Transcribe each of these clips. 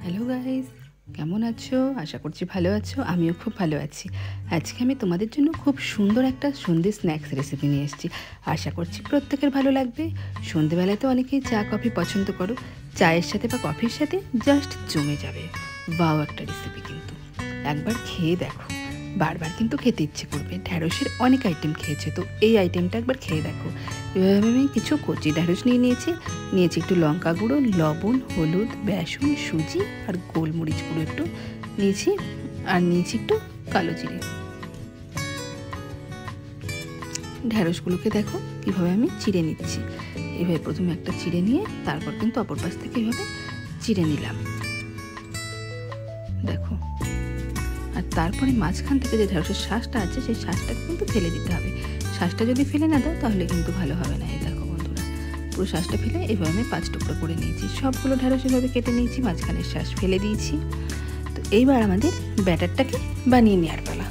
Hello guys, কেমন আছো? আশা করছি ভালো আছো। আমিও খুব ভালো আছি। আজকে আমি তোমাদের জন্য খুব সুন্দর একটা সন্ধ্যে স্ন্যাক্স রেসিপি নিয়ে এসেছি। আশা করছি প্রত্যেকের ভালো লাগবে। সন্ধ্যেবেলায় তো অনেকেই চা কফি পছন্দ করো, চায়ের সাথে বা কফির সাথে জাস্ট জমে যাবে। ওয়াও একটা রেসিপি, কিন্তু একবার খেয়ে দেখো, বারবার কিন্তু খেতে ইচ্ছে করবে। ঢ্যাঁড়সের অনেক আইটেম খেয়েছে, তো এই আইটেমটা একবার খেয়ে দেখো। এভাবে আমি কিছু কচি ঢ্যাঁড়স নিয়েছি একটু লঙ্কা গুঁড়ো, লবণ, হলুদ, বেসন, সুজি আর গোলমরিচ গুঁড়ো একটু নিয়েছি, আর নিয়েছি একটু কালো জিরে। ঢ্যাঁড়সগুলোকে দেখো কীভাবে আমি চিড়ে নিচ্ছি। এভাবে প্রথমে একটা চিড়ে নিয়ে তারপর কিন্তু অপর পাশ থেকে এভাবে চিড়ে নিলাম, দেখো। আর তারপরে মাঝখান থেকে যে ঢ্যাঁড়সের শ্বাসটা আছে সেই শ্বাসটাকে কিন্তু ফেলে দিতে হবে। শ্বাসটা যদি ফেলে না দাও তাহলে কিন্তু ভালো হবে না। এই দেখো বন্ধুরা, পুরো শ্বাসটা ফেলে এভাবে আমি 5 টুকরো করে নিয়েছি। সবগুলো ঢ্যাঁড়স এভাবে কেটে নিয়েছি, মাঝখানের শ্বাস ফেলে দিয়েছি। তো এইবার আমাদের ব্যাটারটাকে বানিয়ে নেওয়ার পালা।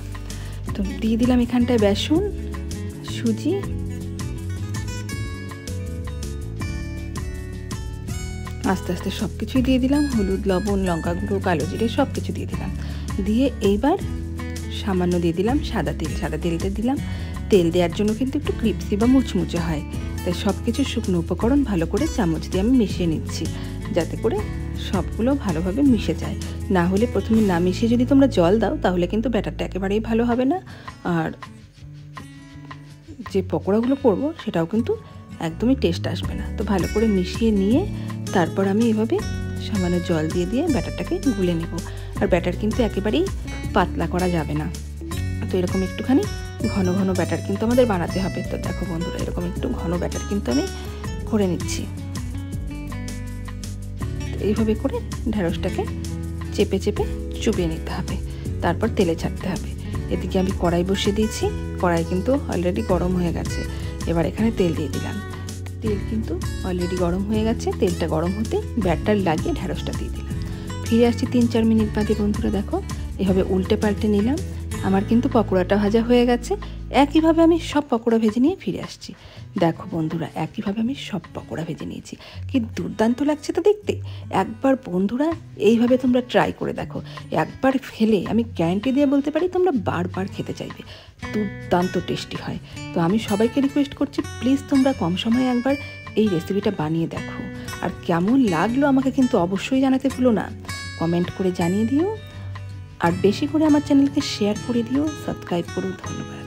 তো দিয়ে দিলাম এখানটায় বেসন, সুজি, আস্তে আস্তে সব কিছুই দিয়ে দিলাম। হলুদ, লবণ, লঙ্কা গুঁড়ো, কালো জিরে সব কিছু দিয়ে দিলাম। দিয়ে এইবার সামান্য দিয়ে দিলাম সাদা তেল। সাদা তেলটা দিলাম তেল দেওয়ার জন্য কিন্তু একটু ক্রিপসি বা মুচমুচে হয়। তাই সব কিছু শুকনো উপকরণ ভালো করে চামচ দিয়ে আমি মিশিয়ে নিচ্ছি, যাতে করে সবগুলো ভালোভাবে মিশে যায়। না হলে প্রথমে না মিশিয়ে যদি তোমরা জল দাও তাহলে কিন্তু ব্যাটারটা একেবারেই ভালো হবে না, আর যে পকোড়াগুলো করবো সেটাও কিন্তু একদমই টেস্ট আসবে না। তো ভালো করে মিশিয়ে নিয়ে তারপর আমি এভাবে সামান্য জল দিয়ে দিয়ে ব্যাটারটাকে গুলে নেব। আর ব্যাটার কিন্তু একেবারেই পাতলা করা যাবে না, তো এরকম একটুখানি ঘন ঘন ব্যাটার কিন্তু আমাদের বানাতে হবে। তো দেখো বন্ধুরা, এরকম একটু ঘন ব্যাটার কিন্তু আমি করে নিচ্ছি। এইভাবে করে ঢ্যাঁড়সটাকে চেপে চেপে চুবিয়ে নিতে হবে, তারপর তেলে ছাড়তে হবে। এদিকে আমি কড়াই বসিয়ে দিয়েছি, কড়াই কিন্তু অলরেডি গরম হয়ে গেছে। এবার এখানে তেল দিয়ে দিলাম। তেল কিন্তু অলরেডি গরম হয়ে গেছে। তেলটা গরম হতে ব্যাটার লাগিয়ে ঢ্যাঁড়সটা দিয়ে দিলাম। ফিরে আসছি 3-4 মিনিট বাদে। বন্ধুরা দেখো, এভাবে উল্টে পাল্টে নিলাম। আমার কিন্তু পকোড়াটা ভাজা হয়ে গেছে। একইভাবে আমি সব পকোড়া ভেজে নিয়ে ফিরে আসছি। দেখো বন্ধুরা, একইভাবে আমি সব পকোড়া ভেজে নিয়েছি। কি দুর্দান্ত লাগছে তো দেখতে। একবার বন্ধুরা এইভাবে তোমরা ট্রাই করে দেখো। একবার খেলে আমি গ্যারান্টি দিয়ে বলতে পারি তোমরা বারবার খেতে চাইবে। দুর্দান্ত টেস্টি হয়। তো আমি সবাইকে রিকোয়েস্ট করছি, প্লিজ তোমরা কম সময়ে একবার এই রেসিপিটা বানিয়ে দেখো। আর কেমন লাগলো আমাকে কিন্তু অবশ্যই জানাতে ভুলো না। কমেন্ট করে জানিয়ে দিও, আর বেশি করে আমার চ্যানেলকে শেয়ার করে দিও, সাবস্ক্রাইব করো। ধন্যবাদ।